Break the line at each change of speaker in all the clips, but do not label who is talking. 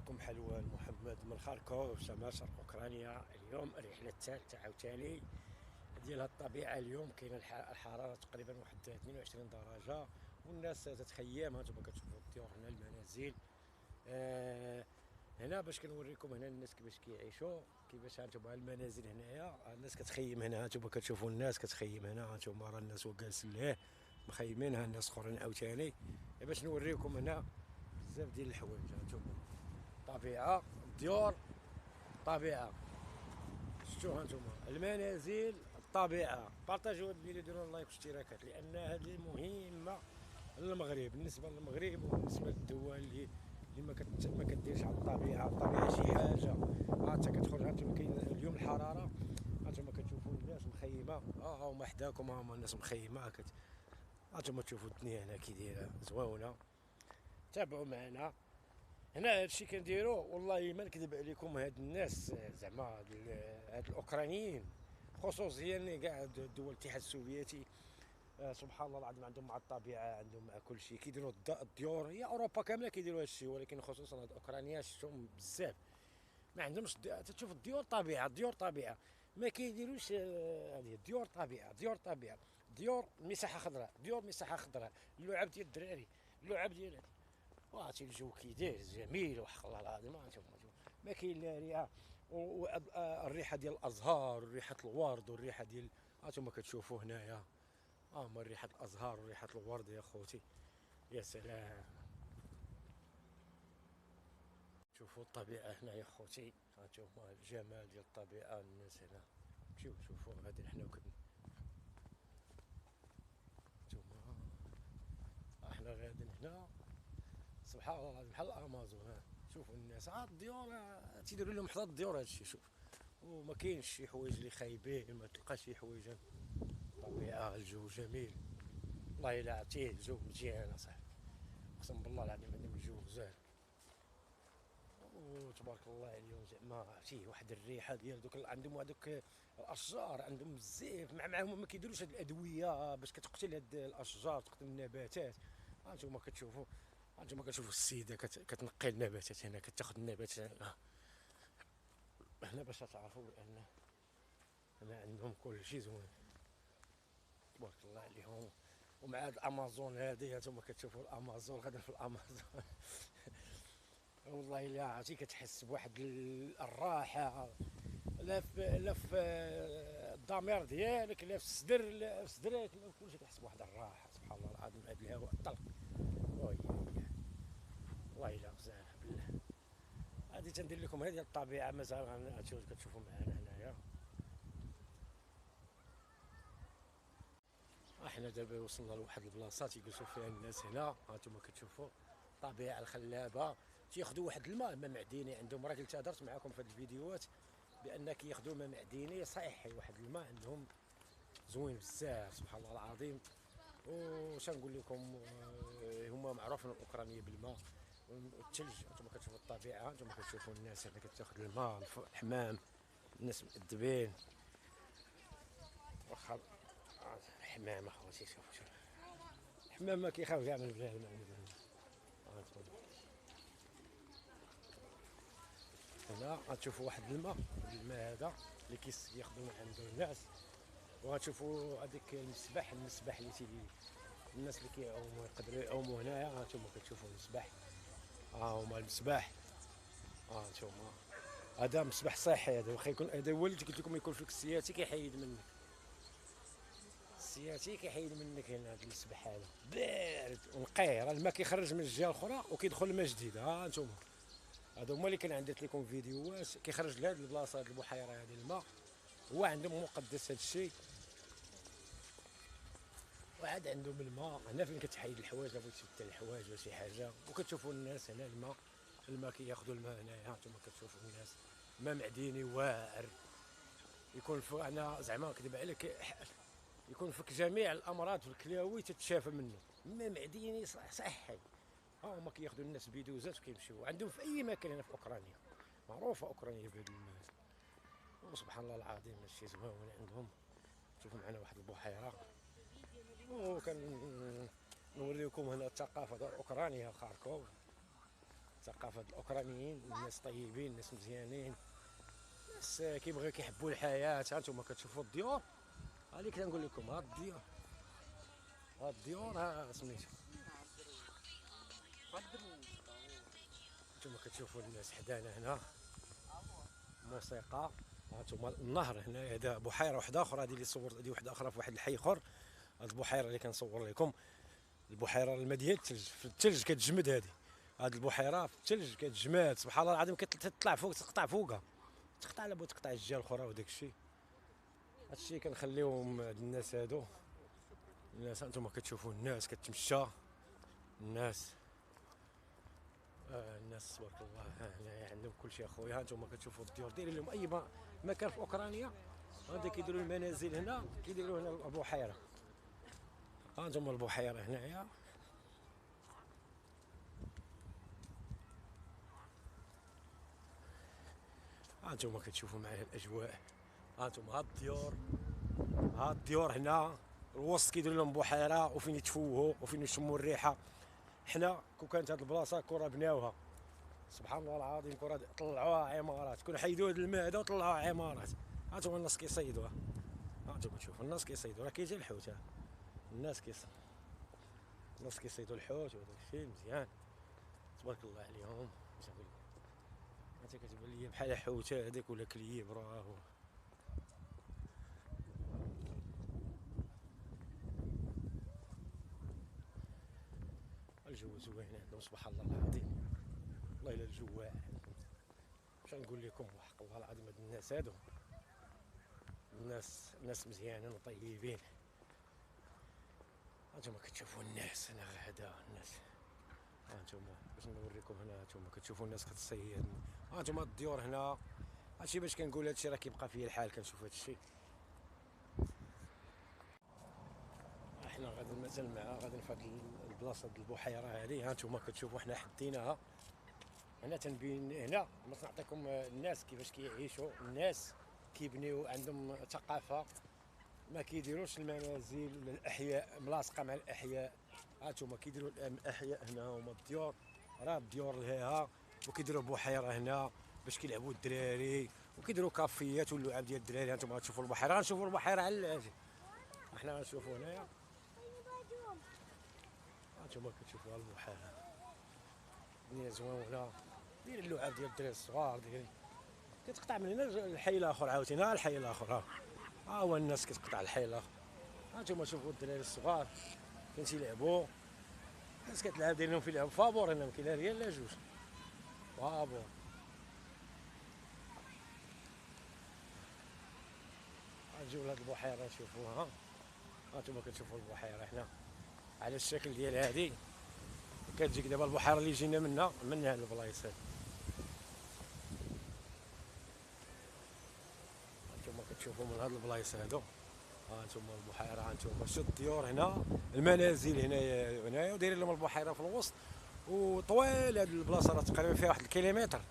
معكم حلوان محمد من خاركوف شمال شرق اوكرانيا. اليوم الرحله الثالثه عاوتاني ديال الطبيعه. اليوم كاينه الحراره تقريبا واحد 22 درجه والناس تتخيم. هانتوما كتشوفوا الطيور هنا المنازل. هنا باش كنوريكم هنا الناس كيفاش كيعيشوا، كيفاش هانتوما المنازل هنايا. الناس كتخيم هنا، هانتوما كتشوفوا الناس كتخيم هنا. هانتوما راه الناس جالسين ليه مخيمين. ها الناس اخرين عاوتاني باش نوريكم هنا بزاف ديال الحوايج. هانتوما طبيعه، الديور، الطبيعه. شفتوا هانتوما المنازل، الطبيعه. بارطاجيو هاد الفيديو، ديروا لايك واشتراكات لان هذه مهمه للمغرب، بالنسبه للمغرب وبالنسبه للدول اللي ما كديرش على الطبيعه. الطبيعه شي حاجه. انت كتخرج هانتوما كاين اليوم الحراره، هانتوما كتشوفوا الناس مخيمه. هما حداكم، هما الناس مخيمه. هانتوما تشوفوا الدنيا هنا كي دايره زوينه. تابعوا معنا. هنا هادشي كنديرو والله ما نكذب عليكم. هاد الناس زعما هاد الاوكرانيين خصوصيا كاع دول الاتحاد السوفيتي، سبحان الله العظيم، عندهم مع الطبيعه، عندهم مع كل شيء. كيديروا الديور. هي اوروبا كامله كيديروا هادشي، ولكن خصوصا هاد اوكرانيا شفتهم بزاف ما عندهمش. تشوف الديور طبيعه، الديور طبيعه. ما كيديروش هذه الديور طبيعه، ديور طبيعه، ديور مساحه خضراء، ديور مساحه خضراء. اللعب ديال الدراري، اللعب ديال هذه. وعرفتي الجو كي داير جميل وحق الله العظيم. ما كاين لا ريحه. والريحه ديال الازهار وريحه الورد والريحه ديال. هانتوما كتشوفوا هنايا هما ريحه الازهار وريحه الورد يا خوتي. يا سلام. شوفوا الطبيعه هنا يا خوتي. هانتوما الجمال ديال الطبيعه. الناس هنا مشيو شوفوا غادي حنا هانتوما احنا غاديين هنا. سبحان الله العظيم بحال الامازون. ها شوفوا الناس، الديور تيديروا لهم حتى الديور هادشي. شوف، وما كاينش شي حوايج اللي خايبين، ما تلقاش شي حوايج. طبيعه، الجو جميل والله. الا عرفتيه الجو مزيان اصاحبي، اقسم بالله العظيم عندهم الجو غزال. وتبارك الله عليهم زعما عرفتي واحد الريحه ديال دوك. عندهم هذوك الاشجار، عندهم بزاف معاهم. ما كيديروش هاد الادويه باش كتقتل هاد الاشجار، تقتل النباتات. هانتوما كتشوفوا، هانتوما كتشوفوا السيده كتنقي النباتات هنا، كتاخذ النبات هنا باش تعرفوا بان هنا عندهم كل شيء زوين. تبارك الله عليهم. ومع هاد الامازون هادي، هانتوما كتشوفوا الامازون غادا في الامازون. والله الا عرفتي كتحس بواحد الراحه. لا في الضمير ديالك، لا في الصدر، لا في صدرك، لا في كلشي كتحس بواحد الراحه. سبحان الله العظيم هاد الهواء الطلق. وي والله الا غزاله بالله. هادي تندير لكم هذه الطبيعه. مثلا كتشوفوا معنا هنايا. احنا دابا وصلنا لواحد البلاصه تيجلسوا فيها الناس هنا. هانتوما كتشوفوا الطبيعه الخلابه. تياخذوا واحد الماء معدني عندهم. راه قلت هضرت معكم في هاد الفيديوهات بان كياخذوا ماء معدني صحي. واحد الماء عندهم زوين بزاف سبحان الله العظيم. وش نقول لكم، هما معروفين الاوكرانيه بالماء والثلج. انتم كتشوفوا الطبيعه، انتم كتشوفوا الناس هنا كتاخذ الماء، الحمام، الناس مؤدبين. واخا الحمام اخوتي، شوفوا الحمام ما كيخاف كاع من البلاد. هنا غتشوفوا واحد الماء هذا اللي كياخذوا من عنده الناس. وغتشوفوا هذيك المسبح اللي الناس اللي كيعوموا يقدروا يعوموا هنايا. هانتوما كتشوفوا المسبح. هما المسبح. هانتوما هذا مسبح صحي. هذا واخا يكون، هذا هو اللي قلت لكم يكون فيك السياتي كيحيد منك. السياتي كيحيد منك هنا. هذا المسبح هذا بارد ونقي. راه الماء كيخرج من الجهه الاخرى وكيدخل الماء جديد. ها انتم هادو هما اللي كان درت لكم فيديوهات كيخرج لهاد البلاصه، هاد البحيره هذه الماء. هو عندهم مقدس هاد الشيء. وعاد عندهم الماء هنا فين كتحيد الحوايج، بغيتي تبدل الحوايج ولا شي حاجه. وكتشوفوا الناس هنا الماء كياخذوا الماء هنايا. هانتوما كتشوفوا الناس ماء معدني واعر. يكون انا زعما كذب عليك، يكون فيك جميع الامراض في الكلاوي تتشافى منه. ماء معدني صحي. هما كياخذوا الناس بيدوزات وكيمشيو عندهم في اي مكان هنا في اوكرانيا. معروفه اوكرانيا بهذا الماء. وسبحان الله العظيم هادشي زوين عندهم. شوفوا معنا واحد البحيره. وكان نوريكم هنا الثقافه ديال اوكرانيا خاركوف. ثقافه الاوكرانيين، الناس طيبين، الناس مزيانين، الناس كيبغيو كيحبوا الحياه. ها انتم كتشوفوا الديور، هذيك كنقول لكم، ها الديور، ها الديور، ها سميتو، انتم كتشوفوا الناس حدانا هنا، موسيقى. هانتوما النهر هنا، هذا بحيره واحده اخرى، هذه اللي صورت، هذه واحده اخرى في واحد الحي اخر. هذه البحيره اللي كنصور لكم، البحيره الماء ديال الثلج، في الثلج كتجمد هذه البحيره في الثلج كتجمد، سبحان الله العظيم، كتطلع فوق، تقطع فوقها، تقطع على بود، تقطع الجهه الاخرى، وداك الشيء هادشي كنخليوهم هاد الناس هادو. الناس انتم كتشوفوا الناس كتمشى، الناس الناس تبارك الله، هنايا عندهم كل شيء اخويا. ها انتم كتشوفوا الديور، دايرين لهم اي مكان في اوكرانيا، هذا كيديروا المنازل هنا، كيديروا هنا البحيره. ها انتم البحيره هنايا، ها انتم كتشوفوا معايا الاجواء. ها انتم، ها الديور، ها الديور هنا الوسط كيديروا لهم بحيره، وفين يتفوهوا وفين يشموا الريحه. حنا كون كانت هاد البلاصه كره بناوها، سبحان الله العظيم، كره طلعوها عمارات، كون حيدوا هاد الماء هذا وطلعوها عمارات. ها انتم الناس كيصيدوها، ها انتم كتشوفوا الناس كيصيدوا، راه كيجي الحوت، الناس الناس كيصيدوا الحوت وداك الشيء مزيان، تبارك الله عليهم. باش نقول لك، انت كتبان لي بحال حوت هذاك ولا كليب، راه الجو زوين عندهم، سبحان الله العظيم، والله الا الجو واعر. باش نقول لكم، وحق الله العظيم، هاد الناس هادو، الناس مزيانين وطيبين. هانتوما كتشوفوا الناس هنا غادا، الناس، هانتوما باش نوريكم هنا، هانتوما كتشوفوا الناس كتصيد. هانتوما الديور هنا، هادشي باش كنقول، هادشي راه كيبقى فيا الحال، كنشوف هادشي. احنا غادي مازال غادي في هاد البلاصه د البحيره هادي. هانتوما كتشوفوا حنا حديناها هنا، تنبين هنا باش نعطيكم الناس كيفاش كيعيشوا. الناس كيبنيو، عندهم ثقافه، ما كيديروش المنازل ولا الاحياء ملاصقه مع الاحياء. هانتوما كيديروا الاحياء هنا، هما الديور، راه الديور لهيها، وكيديروا بحيره هنا باش كيلعبوا الدراري، وكيديروا كافيات واللعاب ديال الدراري. هانتوما غتشوفوا البحيره، غنشوفوا البحيره على الاجي، احنا غنشوفوا هنايا. هانتوما كتشوفوا البحيره، الدنيا زوينه، داير اللعاب ديال الدراري الصغار، دايرين كتقطع من هنا الحي الاخر، عاوتاني ها الحي الاخر، ها هو الناس كتقطع الحي الاخر. هانتوما شوفوا الدراري الصغار فين تيلعبوا، الناس كتلعب، دايرين لهم فين يلعبوا فابور هنا، مكاين لا ريال لا جوج، فابور. غنجيو لهاد البحيره نشوفوها. هانتوما كتشوفوا البحيره هنا على الشكل ديال هادي، كتجيك دابا البحيره اللي جينا منها من هاد البلايص هادي. هانتوما كتشوفوا من هاد البلايص هادو، هانتوما البحيره، هانتوما شتو الديور هنا، المنازل هنايا ودايرين لهم البحيره في الوسط، وطويل هاد البلاصه، راه تقريبا فيها 1 الكيلومتر،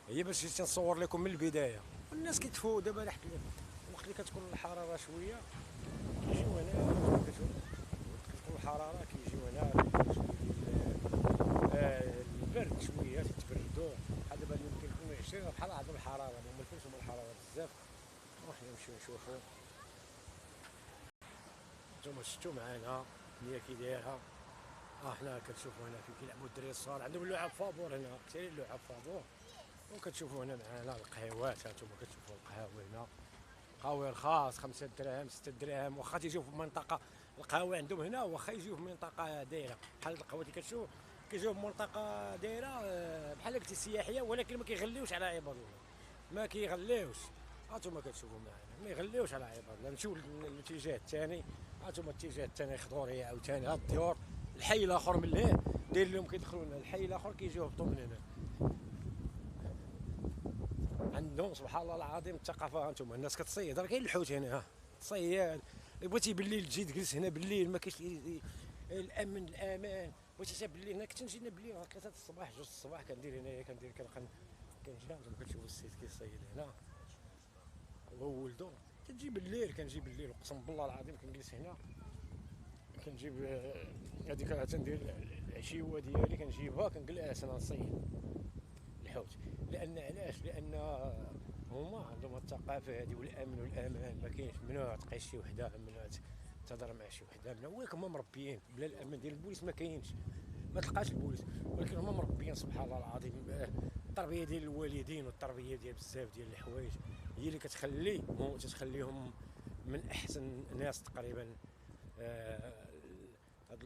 هي باش جيت نصور لكم من البدايه. والناس كيتفوا دابا الوقت اللي كتكون الحراره شويه كيجيو هنا، كتكون الحراره كيجيو هنا، البرد شويه تيتبردوا، بحال دابا يمكن يكون 20 بحال عندهم الحراره، هما الفلس هما الحراره بزاف. وحنا نمشيو نشوفو. نتوما شفتو معانا هي كي دايره، حنا كتشوفوا هنا فين كيلعبوا الدراري الصغار، عندهم اللعاب فابور هنا، كثيرين اللعاب فابور. وكتشوفوا هنا معانا القهيوات، هانتوما كتشوفوا القهاوي هنا، قهوه رخاص 5 دراهم 6 دراهم، واخا تيجيو في منطقه، القهوه عندهم هنا واخا يجيو في منطقه دايره بحال القهوه اللي كتشوف، كيجيو في منطقه دايره بحال قلتي سياحيه، ولكن ما كيغليوش على عباد الله، ما كيغليوش. هانتوما كتشوفوا معانا ما يغليوش على عباد الله. نمشيو للاتجاه الثاني، هانتوما الاتجاه الثاني خضوريه عاوتاني، ها الديور، الحي الاخر من لهيه داير لهم كيدخلوا لنا الحي الاخر، كيجيو يهبطوا من هنا. عندهم سبحان الله العظيم الثقافه. هانتوما الناس كتصيد، راه كاين الحوت هنا، تصيد، بغيتي بالليل تجي تجلس هنا بالليل، ما كاينش الامان، بغيتي بالليل هنا، كنت نجي بالليل 3 الصباح 2 الصباح، كندير هنايا، كنجي. هانتوما كتشوفوا السيد كيصيد هنا هو ولدو، كنجي بالليل اقسم بالله العظيم، كنجلس هنا، كنجيب هذيك تندير العشيوه ديالي كنجيبها كنقلعها انا نصيد الحوت. لان علاش؟ لان هما عندهم الثقافه هذه والامن والامان. ما كاينش ممنوع تقيس شي وحده، ممنوع تهضر مع شي وحده، ممنوع. هما مربيين بلا الامن ديال البوليس ما كاينش، ما تلقاش البوليس. ولكن هما مربيين سبحان الله العظيم. التربيه ديال الوالدين والتربيه ديال بزاف ديال الحوايج هي اللي تتخليهم من احسن ناس تقريبا. هاد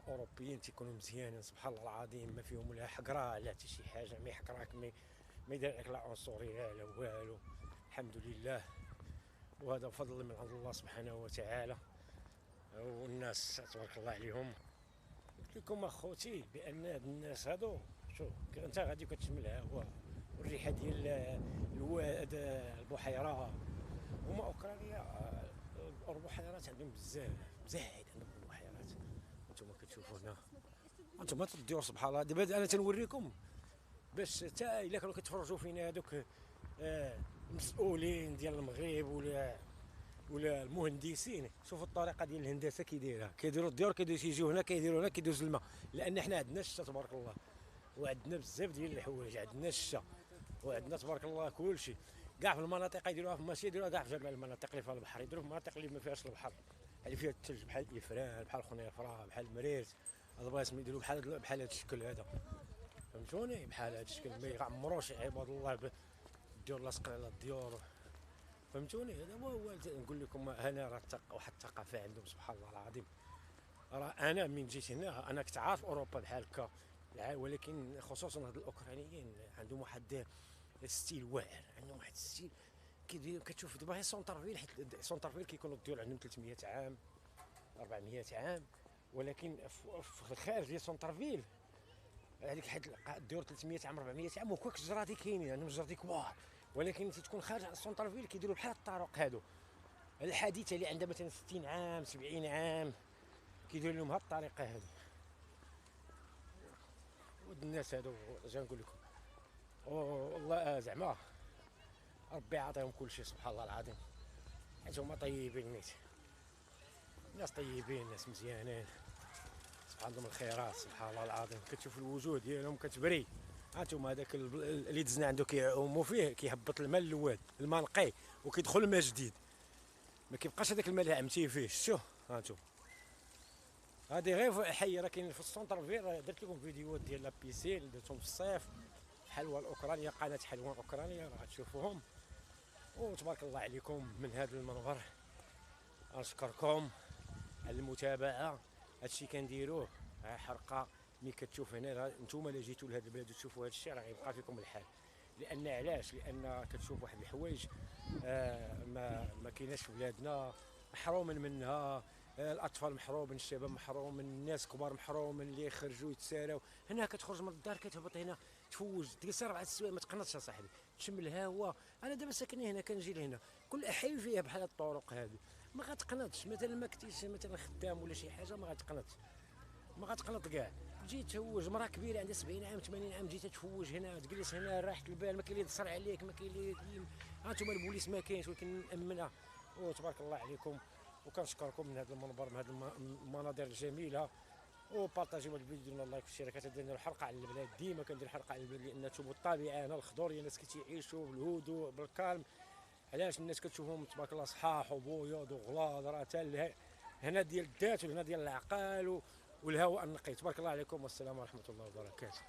الاوروبيين تيكونوا مزيانين سبحان الله العظيم، ما فيهم لا حقره لا حتى شي حاجه، ما يحقراك، ما يدير لك لا عنصريه لا والو، الحمد لله. وهذا فضل من عند الله سبحانه وتعالى. والناس تبارك الله عليهم. قلت لكم اخوتي بان هاد الناس هادو، شوف انت غادي كتشم الهواء والريحه ديال الواد البحيره. هما اوكرانيا البحيرات عندهم بزاف زايد، عندهم البحيرات. انتم كتشوفوا هنا، انتم تديروا سبحان الله. دابا انا تنوريكم باش حتى الا كانوا كيتفرجوا فينا هذوك المسؤولين ديال المغرب ولا المهندسين. شوفوا الطريقه ديال الهندسه كيديروا الديور، كيجيو هنا كيديروا هنا كيدوز الماء. لان حنا عندنا الشتا تبارك الله، وعندنا بزاف ديال الحوايج. عندنا الشتا وعندنا تبارك الله كلشي. كاع في المناطق يديروها، ماشي يديروها كاع في جميع المناطق اللي فيها البحر، يديروا في المناطق اللي ما فيهاش البحر، اللي فيها الثلج، بحال الافران، بحال خنيفره، بحال المريز. هاد البلايص يديروا بحال هاد الشكل هذا، فهمتوني؟ بحال هاد الشكل ما يعمروش عباد الله الديور لاصقين على الديور، فهمتوني؟ هذا هو نقول لكم. هنا راه واحد الثقافه عندهم سبحان الله العظيم. راه انا من جيت هنا انا كنت عارف اوروبا بحال هكا، ولكن خصوصا هاد الاوكرانيين عندهم واحد ستيل واعر، عندهم واحد ستيل كيديروا. كتشوف دابا هي سونترفيل، حيت سونترفيل كيكونوا الديور عندهم 300 عام 400 عام، ولكن في الخارج ديال سونترفيل هذيك حيت الديور 300 عام 400 عام وكاك الجرادي كاينين، عندهم الجرادي كبار. ولكن تكون خارج على السونترفيل كيديروا بحال الطرق هادو الحديثه اللي عندها مثلا 60 عام 70 عام، كيديروا لهم هاد الطريقه هادو. ود الناس هادو جا نقول لكم والله زعما ربي عطيهم كل شيء سبحان الله العظيم، حيت هما طيبين نيت، ناس طيبين، ناس مزيانين، عندهم الخيرات سبحان الله العظيم. كتشوف الوجوه ديالهم كتبري. هانتوما هذاك اللي دزنا عنده كيعوموا فيه، كيهبط الماء للواد، الماء نقي وكيدخل الماء جديد، ما كيبقاش هذاك الماء اللي عمتيه فيه. شتو هانتوما هادي غير حي راه كاين في السونتر فيل. درت لكم فيديوهات ديال لابيسيل درتهم في الصيف، حلوى الاوكرانيا، قناه حلوى اوكرانيا راه غتشوفوهم. وتبارك الله عليكم من هذا المنبر نشكركم على المتابعه. هادشي كنديروه حرقه. ملي كتشوف هنا نتوما اللي جيتوا لهاد البلاد وتشوفوا هاد الشيء راه غيبقى فيكم الحال. لان علاش؟ لان كتشوف واحد الحوايج ما كايناش في بلادنا، محرومين منها. الاطفال محرومين، الشباب محرومين، الناس كبار محرومين اللي يخرجوا يتساراو. هنا كتخرج من الدار كتهبط هنا تفوج تجلس 4 سوايع ما تقنطش يا صاحبي، تشم الهواء. انا دابا ساكن هنا كنجي لهنا كل حي فيها بحال الطرق هذه، ما غتقنطش. مثلا ما كنتيش مثلا خدام ولا شي حاجه ما غتقنطش، ما غتقنط كاع. تجي تفوج مرا كبيره عندها 70 عام 80 عام، تجي تفوج هنا تجلس هنا راحه البال، ما كاين اللي يتصل عليك، ما كاين اللي هانتوما البوليس ما كاينش، ولكن نامنها. وتبارك الله عليكم، وكنشكركم من هذا المنبر، من هذه المناظر الجميله. وبارطاجيو هذا الفيديو، ديروا لايك في الشركات. ديالنا الحلقه على البلاد، ديما كندير حلقه على البلاد لان تشوفوا الطبيعه هنا، الخضور، الناس كتعيشوا بالهدوء بالكالم. علاش؟ الناس كتشوفهم تبارك الله صحاح وبيض وغلاظ، راه حتى هنا ديال الذات وهنا ديال العقل والهواء النقي. تبارك الله عليكم، والسلام ورحمه الله وبركاته.